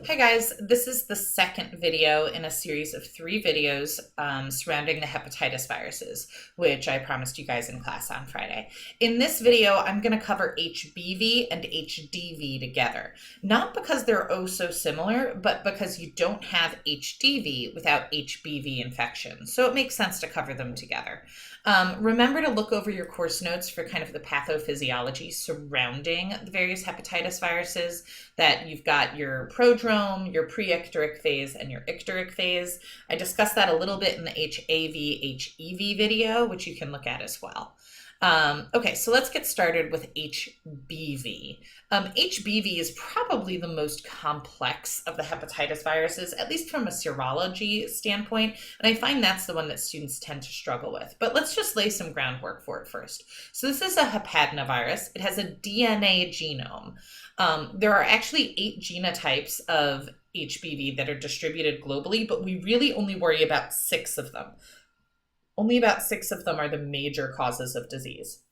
Hi guys, this is the second video in a series of 3 videos surrounding the hepatitis viruses, which I promised you guys in class on Friday. In this video, I'm going to cover HBV and HDV together, not because they're oh so similar, but because you don't have HDV without HBV infection, so it makes sense to cover them together. Remember to look over your course notes for kind of the pathophysiology surrounding the various hepatitis viruses, that you've got your prodrome, your pre-icteric phase, and your icteric phase. I discussed that a little bit in the HAV/HEV video, which you can look at as well. Okay, so let's get started with HBV. HBV is probably the most complex of the hepatitis viruses, at least from a serology standpoint, and I find that's the one that students tend to struggle with. But let's just lay some groundwork for it first. So this is a hepadnavirus. It has a DNA genome. There are actually 8 genotypes of HBV that are distributed globally, but we really only worry about 6 of them. Only about 6 of them are the major causes of disease.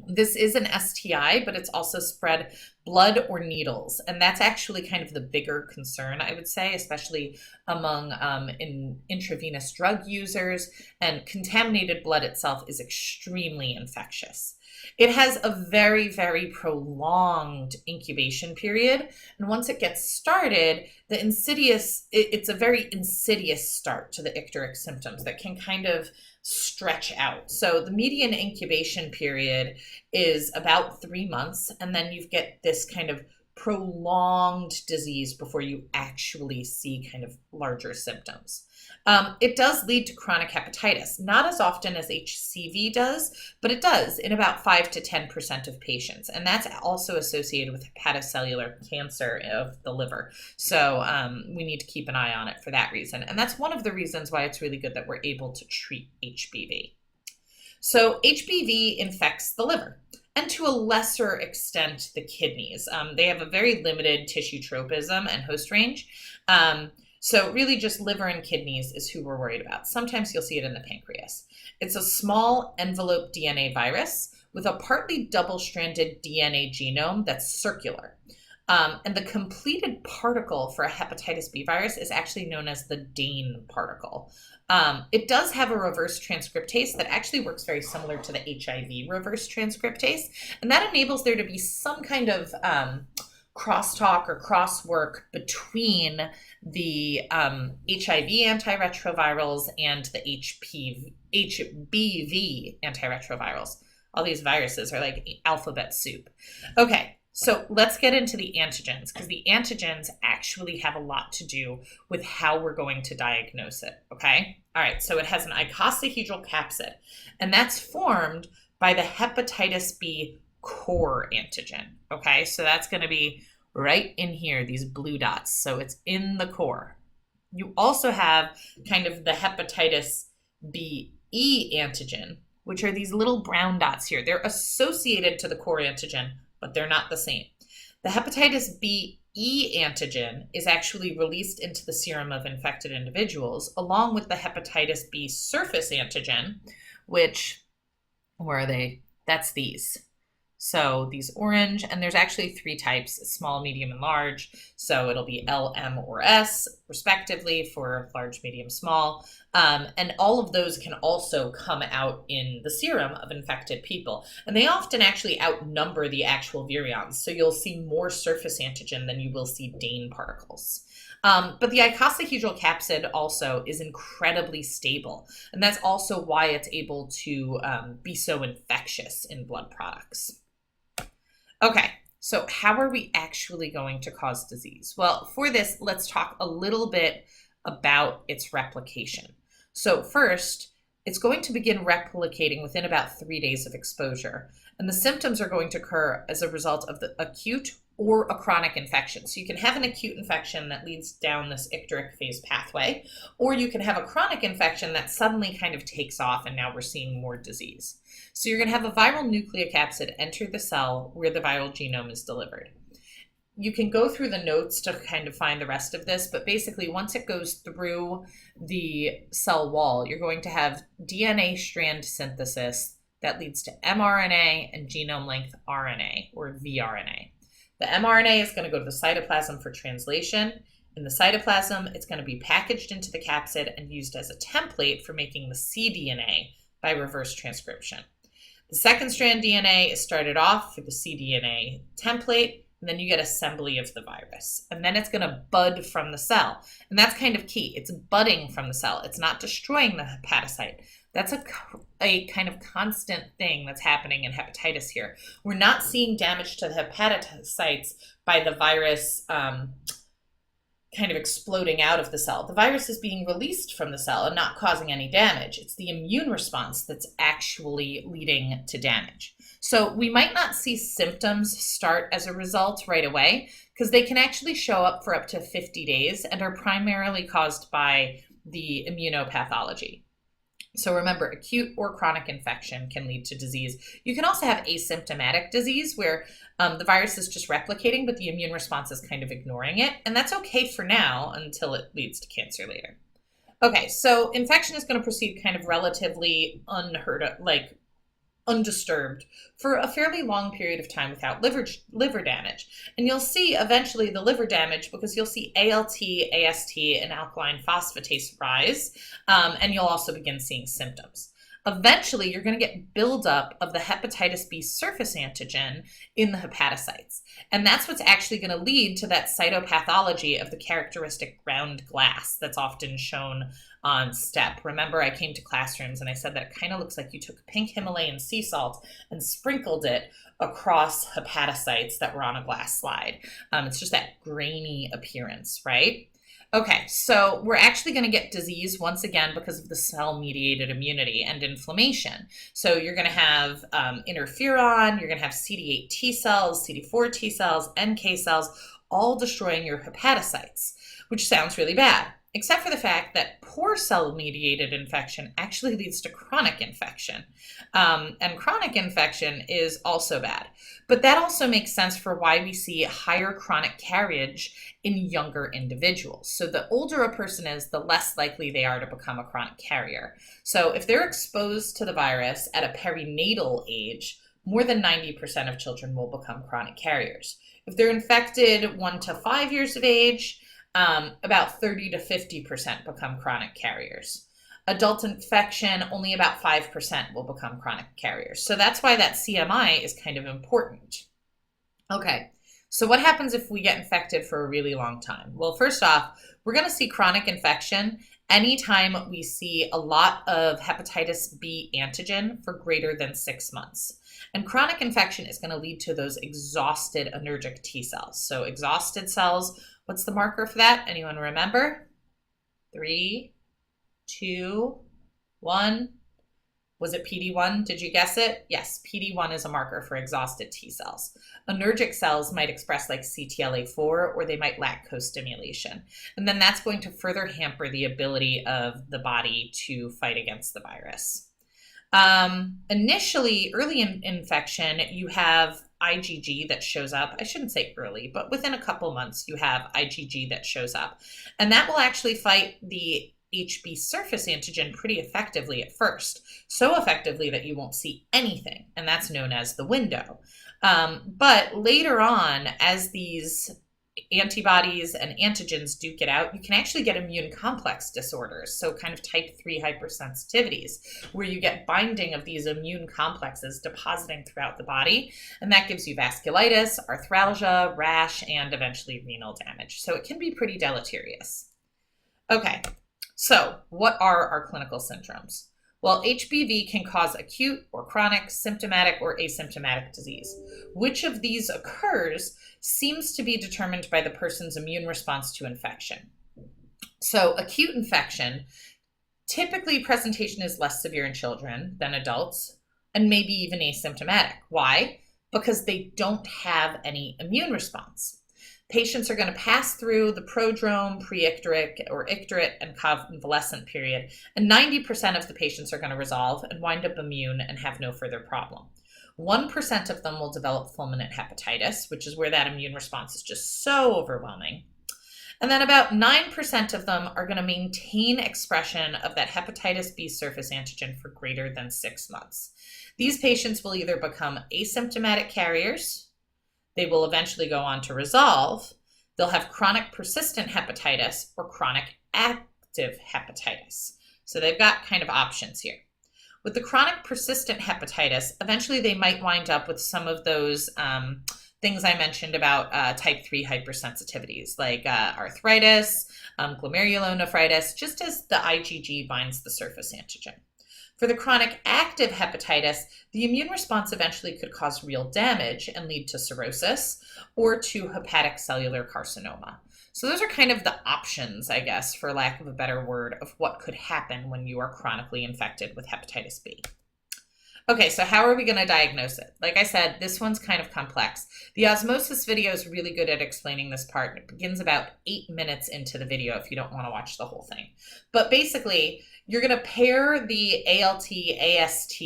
This is an STI, but it's also spread blood or needles. And that's actually kind of the bigger concern, I would say, especially among intravenous drug users. And contaminated blood itself is extremely infectious. It has a very, very prolonged incubation period. And once it gets started, it's a very insidious start to the icteric symptoms that can kind of stretch out. So the median incubation period is about 3 months, and then you get this kind of prolonged disease before you actually see kind of larger symptoms. It does lead to chronic hepatitis, not as often as HCV does, but it does in about 5 to 10% of patients. And that's also associated with hepatocellular cancer of the liver. So we need to keep an eye on it for that reason. And that's one of the reasons why it's really good that we're able to treat HBV. So HBV infects the liver, and to a lesser extent, the kidneys. They have a very limited tissue tropism and host range. So really just liver and kidneys is who we're worried about. Sometimes you'll see it in the pancreas. It's a small envelope DNA virus with a partly double-stranded DNA genome that's circular. And the completed particle for a hepatitis B virus is actually known as the Dane particle. It does have a reverse transcriptase that actually works very similar to the HIV reverse transcriptase, and that enables there to be some kind of crosstalk or crosswork between the HIV antiretrovirals and the HBV antiretrovirals. All these viruses are like alphabet soup. Okay, so let's get into the antigens, because the antigens actually have a lot to do with how we're going to diagnose it, okay? All right, so it has an icosahedral capsid, and that's formed by the hepatitis B core antigen, okay? So that's going to be right in here, these blue dots. So it's in the core. You also have kind of the hepatitis B E antigen, which are these little brown dots here. They're associated to the core antigen, but they're not the same. The hepatitis B E antigen is actually released into the serum of infected individuals, along with the hepatitis B surface antigen, which, where are they? That's these. So these orange, and there's actually 3 types, small, medium, and large. So it'll be L, M, or S, respectively, for large, medium, small. And all of those can also come out in the serum of infected people. And they often actually outnumber the actual virions. So you'll see more surface antigen than you will see Dane particles. But the icosahedral capsid also is incredibly stable. And that's also why it's able to be so infectious in blood products. Okay, so how are we actually going to cause disease? Well, for this, let's talk a little bit about its replication. So first, it's going to begin replicating within about 3 days of exposure. And the symptoms are going to occur as a result of the acute or a chronic infection. So you can have an acute infection that leads down this icteric phase pathway, or you can have a chronic infection that suddenly kind of takes off and now we're seeing more disease. So you're going to have a viral nucleocapsid enter the cell where the viral genome is delivered. You can go through the notes to kind of find the rest of this, but basically once it goes through the cell wall, you're going to have DNA strand synthesis that leads to mRNA and genome length RNA, or vRNA. The mRNA is going to go to the cytoplasm for translation. In the cytoplasm, it's going to be packaged into the capsid and used as a template for making the cDNA by reverse transcription. The second strand DNA is started off for the cDNA template, and then you get assembly of the virus. And then it's going to bud from the cell. And that's kind of key. It's budding from the cell. It's not destroying the hepatocyte. That's a kind of constant thing that's happening in hepatitis here. We're not seeing damage to the hepatocytes by the virus kind of exploding out of the cell. The virus is being released from the cell and not causing any damage. It's the immune response that's actually leading to damage. So we might not see symptoms start as a result right away, because they can actually show up for up to 50 days and are primarily caused by the immunopathology. So remember, acute or chronic infection can lead to disease. You can also have asymptomatic disease where the virus is just replicating, but the immune response is kind of ignoring it. And that's okay for now until it leads to cancer later. Okay, so infection is going to proceed kind of relatively undisturbed for a fairly long period of time without liver damage. And you'll see eventually the liver damage because you'll see ALT, AST, and alkaline phosphatase rise, and you'll also begin seeing symptoms. Eventually, you're going to get buildup of the hepatitis B surface antigen in the hepatocytes. And that's what's actually going to lead to that cytopathology of the characteristic ground glass that's often shown on STEP. Remember, I came to classrooms and I said that it kind of looks like you took pink Himalayan sea salt and sprinkled it across hepatocytes that were on a glass slide. It's just that grainy appearance, right? Okay, so we're actually going to get disease once again because of the cell-mediated immunity and inflammation. So you're going to have interferon, you're going to have CD8 T cells, CD4 T cells, NK cells, all destroying your hepatocytes, which sounds really bad, except for the fact that poor cell-mediated infection actually leads to chronic infection. And chronic infection is also bad. But that also makes sense for why we see higher chronic carriage in younger individuals. So the older a person is, the less likely they are to become a chronic carrier. So if they're exposed to the virus at a perinatal age, more than 90% of children will become chronic carriers. If they're infected 1 to 5 years of age, about 30 to 50% become chronic carriers. Adult infection, only about 5% will become chronic carriers. So that's why that CMI is kind of important. Okay, so what happens if we get infected for a really long time? Well, first off, we're going to see chronic infection anytime we see a lot of hepatitis B antigen for greater than 6 months. And chronic infection is going to lead to those exhausted anergic T cells. So exhausted cells, what's the marker for that? Anyone remember? 3, 2, 1. Was it PD1? Did you guess it? Yes, PD1 is a marker for exhausted T cells. Anergic cells might express like CTLA4 or they might lack co-stimulation. And then that's going to further hamper the ability of the body to fight against the virus. Initially, early in infection, you have IgG that shows up. I shouldn't say early, but within a couple months, you have IgG that shows up. And that will actually fight the HB surface antigen pretty effectively at first. So effectively that you won't see anything, and that's known as the window. But later on, as these antibodies and antigens duke it out, you can actually get immune complex disorders, so kind of type 3 hypersensitivities, where you get binding of these immune complexes depositing throughout the body, and that gives you vasculitis, arthralgia, rash, and eventually renal damage. So it can be pretty deleterious. Okay, so what are our clinical syndromes? Well, HBV can cause acute or chronic, symptomatic or asymptomatic disease. Which of these occurs seems to be determined by the person's immune response to infection. So acute infection, typically presentation is less severe in children than adults, and maybe even asymptomatic. Why? Because they don't have any immune response. Patients are going to pass through the prodrome, pre-icteric, or icterate and convalescent period, and 90% of the patients are going to resolve and wind up immune and have no further problem. 1% of them will develop fulminant hepatitis, which is where that immune response is just so overwhelming. And then about 9% of them are going to maintain expression of that hepatitis B surface antigen for greater than 6 months. These patients will either become asymptomatic carriers, they will eventually go on to resolve, they'll have chronic persistent hepatitis or chronic active hepatitis. So they've got kind of options here. With the chronic persistent hepatitis, eventually they might wind up with some of those things I mentioned about type 3 hypersensitivities, like arthritis, glomerulonephritis, just as the IgG binds the surface antigen. For the chronic active hepatitis, the immune response eventually could cause real damage and lead to cirrhosis or to hepatic cellular carcinoma. So those are kind of the options, I guess, for lack of a better word, of what could happen when you are chronically infected with hepatitis B. Okay, so how are we going to diagnose it? Like I said, this one's kind of complex. The osmosis video is really good at explaining this part. It begins about 8 minutes into the video if you don't want to watch the whole thing. But basically, you're going to pair the ALT, AST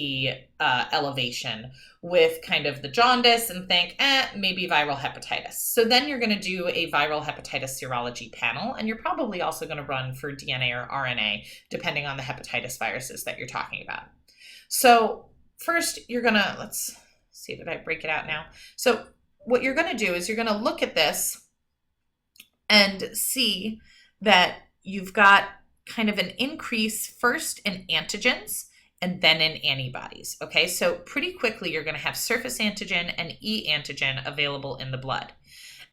elevation with kind of the jaundice and think, maybe viral hepatitis. So then you're going to do a viral hepatitis serology panel, and you're probably also going to run for DNA or RNA, depending on the hepatitis viruses that you're talking about. So first, you're going to, let's see, did I break it out now? So what you're going to do is you're going to look at this and see that you've got kind of an increase first in antigens and then in antibodies. Okay, so pretty quickly you're going to have surface antigen and E antigen available in the blood.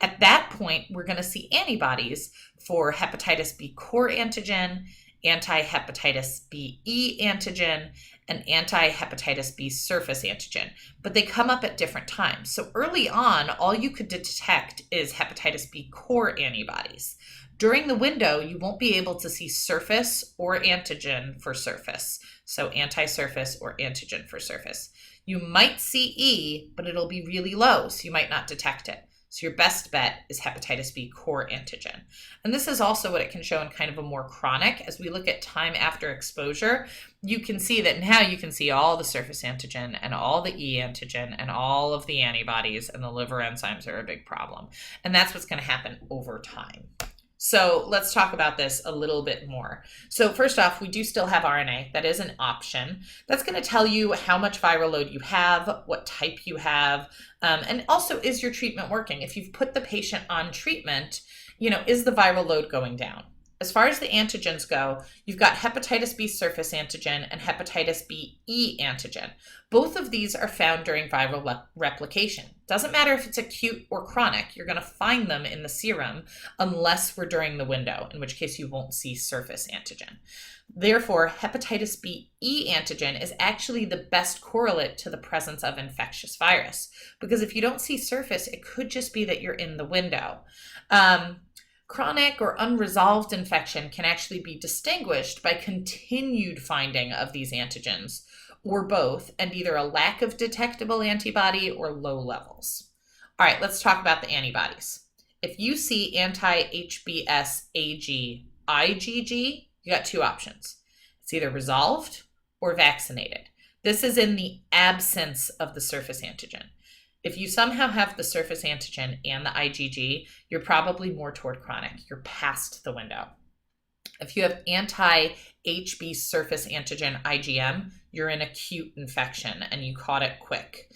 At that point, we're going to see antibodies for hepatitis B core antigen, anti-hepatitis B E antigen, and anti-hepatitis B surface antigen, but they come up at different times. So early on, all you could detect is hepatitis B core antibodies. During the window, you won't be able to see surface or antigen for surface. So anti-surface or antigen for surface. You might see E, but it'll be really low, so you might not detect it. So your best bet is hepatitis B core antigen. And this is also what it can show in kind of a more chronic. As we look at time after exposure, you can see that now you can see all the surface antigen and all the E antigen and all of the antibodies, and the liver enzymes are a big problem. And that's what's going to happen over time. So let's talk about this a little bit more. So first off, we do still have RNA. That is an option. That's going to tell you how much viral load you have, what type you have, and also, is your treatment working? If you've put the patient on treatment, is the viral load going down? As far as the antigens go, you've got hepatitis B surface antigen and hepatitis B E antigen. Both of these are found during viral replication. Doesn't matter if it's acute or chronic, you're going to find them in the serum unless we're during the window, in which case you won't see surface antigen. Therefore, hepatitis B E antigen is actually the best correlate to the presence of infectious virus, because if you don't see surface, it could just be that you're in the window. Chronic or unresolved infection can actually be distinguished by continued finding of these antigens, or both, and either a lack of detectable antibody or low levels. All right, let's talk about the antibodies. If you see anti-HBsAg IgG, you got two options. It's either resolved or vaccinated. This is in the absence of the surface antigen. If you somehow have the surface antigen and the IgG, you're probably more toward chronic. You're past the window. If you have anti-HB surface antigen IgM, you're in acute infection and you caught it quick.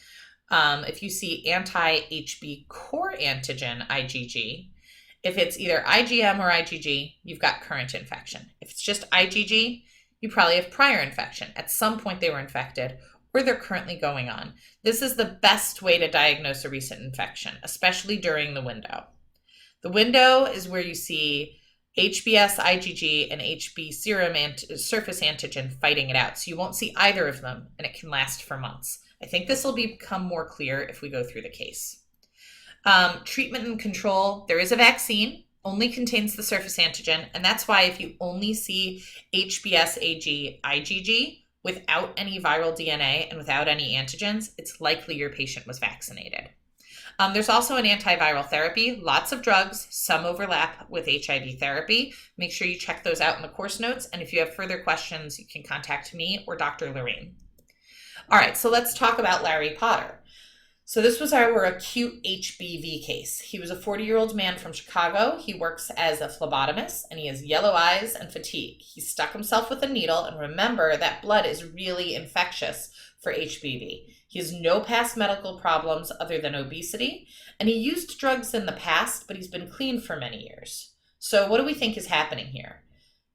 If you see anti-HB core antigen IgG, if it's either IgM or IgG, you've got current infection. If it's just IgG, you probably have prior infection. At some point they were infected, or they're currently going on. This is the best way to diagnose a recent infection, especially during the window. The window is where you see HBs, IgG, and HB serum surface antigen fighting it out. So you won't see either of them, and it can last for months. I think this will become more clear if we go through the case. Treatment and control, there is a vaccine, only contains the surface antigen, and that's why if you only see HBsAg IgG, without any viral DNA and without any antigens, it's likely your patient was vaccinated. There's also an antiviral therapy, lots of drugs, some overlap with HIV therapy. Make sure you check those out in the course notes, and if you have further questions, you can contact me or Dr. Lorraine. All right, so let's talk about Larry Potter. So this was our acute HBV case. He was a 40-year-old man from Chicago. He works as a phlebotomist, and he has yellow eyes and fatigue. He stuck himself with a needle, and remember that blood is really infectious for HBV. He has no past medical problems other than obesity, and he used drugs in the past, but he's been clean for many years. So what do we think is happening here?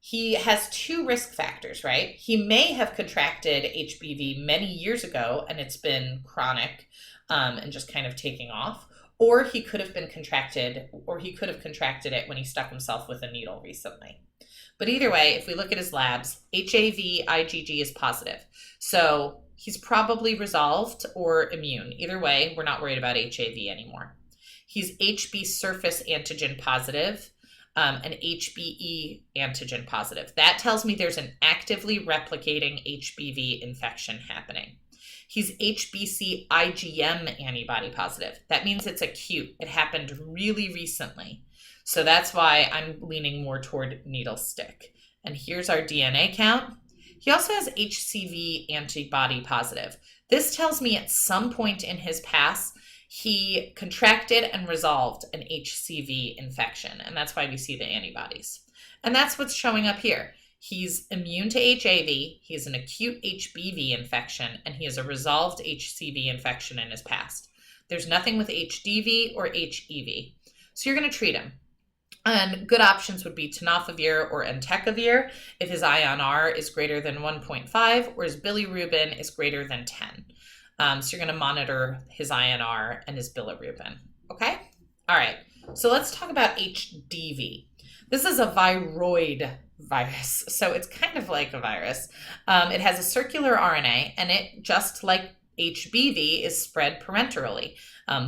He has two risk factors, right? He may have contracted HBV many years ago, and it's been chronic, and just kind of taking off, or he could have contracted it when he stuck himself with a needle recently. But either way, if we look at his labs, Hbv&Hdv is positive. So he's probably resolved or immune. Either way, we're not worried about HAV anymore. He's HB surface antigen positive, and HBe antigen positive. That tells me there's an actively replicating HBV infection happening. He's HBc IgM antibody positive. That means it's acute. It happened really recently. So that's why I'm leaning more toward needle stick. And here's our DNA count. He also has HCV antibody positive. This tells me at some point in his past, he contracted and resolved an HCV infection. And that's why we see the antibodies. And that's what's showing up here. He's immune to HAV, he has an acute HBV infection, and he has a resolved HCV infection in his past. There's nothing with HDV or HEV. So you're going to treat him. And good options would be tenofovir or entecavir if his INR is greater than 1.5 or his bilirubin is greater than 10. So you're going to monitor his INR and his bilirubin. Okay? All right. So let's talk about HDV. This is a viroid virus, so it's kind of like a virus. It has a circular RNA, and it, just like HBV, is spread parenterally,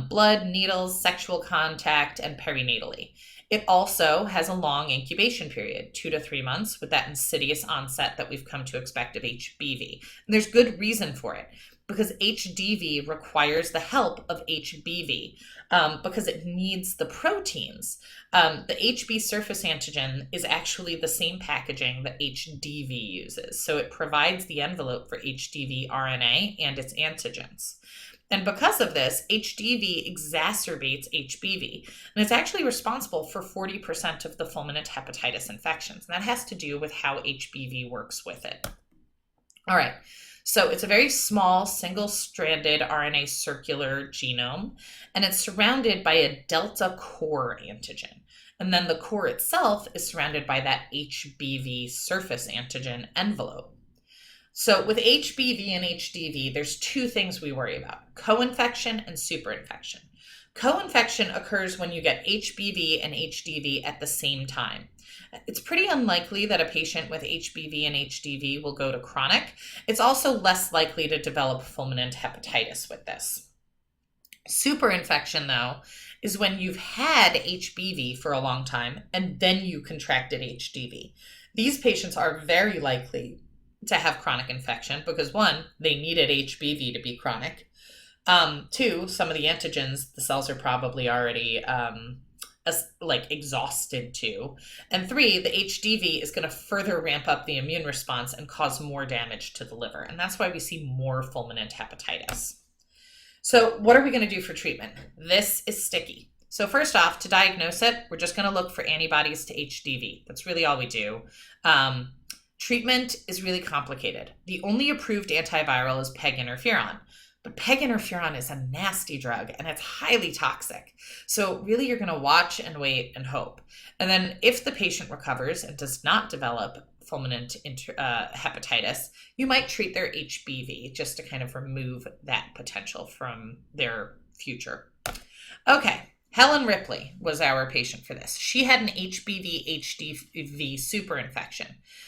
blood, needles, sexual contact, and perinatally. It also has a long incubation period, 2 to 3 months, with that insidious onset that we've come to expect of HBV. And there's good reason for it, because HDV requires the help of HBV, because it needs the proteins. The HB surface antigen is actually the same packaging that HDV uses. So it provides the envelope for HDV RNA and its antigens. And because of this, HDV exacerbates HBV. And it's actually responsible for 40% of the fulminant hepatitis infections. And that has to do with how HBV works with it. All right. So it's a very small single-stranded RNA circular genome, and it's surrounded by a delta core antigen. And then the core itself is surrounded by that HBV surface antigen envelope. So with HBV and HDV, there's two things we worry about: co-infection and superinfection. Co-infection occurs when you get HBV and HDV at the same time. It's pretty unlikely that a patient with HBV and HDV will go to chronic. It's also less likely to develop fulminant hepatitis with this. Superinfection, though, is when you've had HBV for a long time and then you contracted HDV. These patients are very likely to have chronic infection because, one, they needed HBV to be chronic. Two, some of the antigens, the cells are probably already exhausted too. And three, the HDV is going to further ramp up the immune response and cause more damage to the liver. And that's why we see more fulminant hepatitis. So what are we going to do for treatment? This is sticky. So first off, to diagnose it, we're just going to look for antibodies to HDV. That's really all we do. Treatment is really complicated. The only approved antiviral is PEG interferon. But PEG interferon is a nasty drug, and it's highly toxic. So really, you're going to watch and wait and hope. And then if the patient recovers and does not develop fulminant hepatitis, you might treat their HBV just to kind of remove that potential from their future. Okay. Helen Ripley was our patient for this. She had an HBV/HDV superinfection.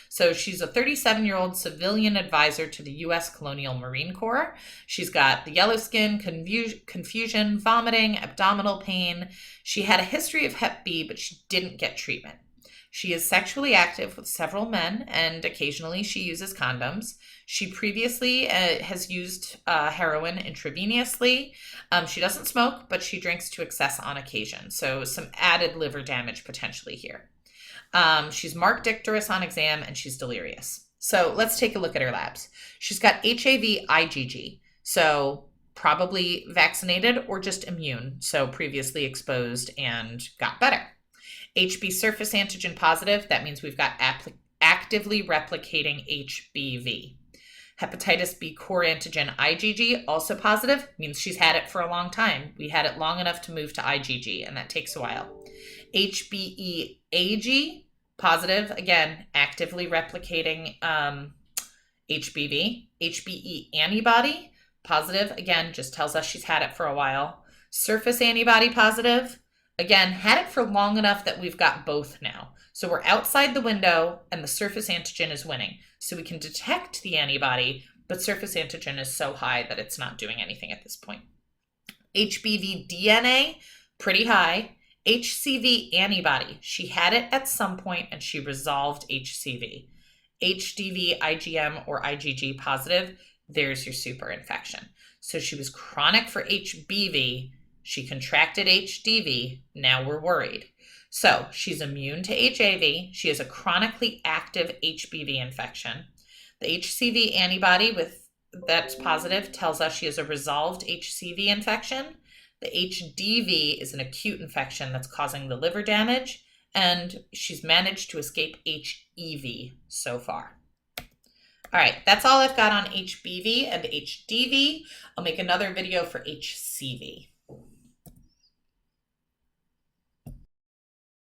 So she's a 37-year-old civilian advisor to the U.S. Colonial Marine Corps. She's got the yellow skin, confusion, vomiting, abdominal pain. She had a history of Hep B, but she didn't get treatment. She is sexually active with several men, and occasionally she uses condoms. She previously has used heroin intravenously. She doesn't smoke, but she drinks to excess on occasion. So some added liver damage potentially here. She's marked icterus on exam, and she's delirious. So let's take a look at her labs. She's got HAV IgG. So probably vaccinated or just immune, so previously exposed and got better. HB surface antigen positive, that means we've got actively replicating HBV. Hepatitis B core antigen IgG, also positive, means she's had it for a long time. We had it long enough to move to IgG, and that takes a while. HbE-Ag, positive, again, actively replicating HBV. HBe antibody, positive, again, just tells us she's had it for a while. Surface antibody positive, again, had it for long enough that we've got both now. So we're outside the window and the surface antigen is winning. So we can detect the antibody, but surface antigen is so high that it's not doing anything at this point. HBV DNA, pretty high. HCV antibody, she had it at some point and she resolved HCV. HDV, IgM, or IgG positive, there's your super infection. So she was chronic for HBV, she contracted HDV, now we're worried. So she's immune to HAV, she has a chronically active HBV infection. The HCV antibody that's positive tells us she has a resolved HCV infection. The HDV is an acute infection that's causing the liver damage, and she's managed to escape HEV so far. All right, that's all I've got on HBV and HDV. I'll make another video for HCV.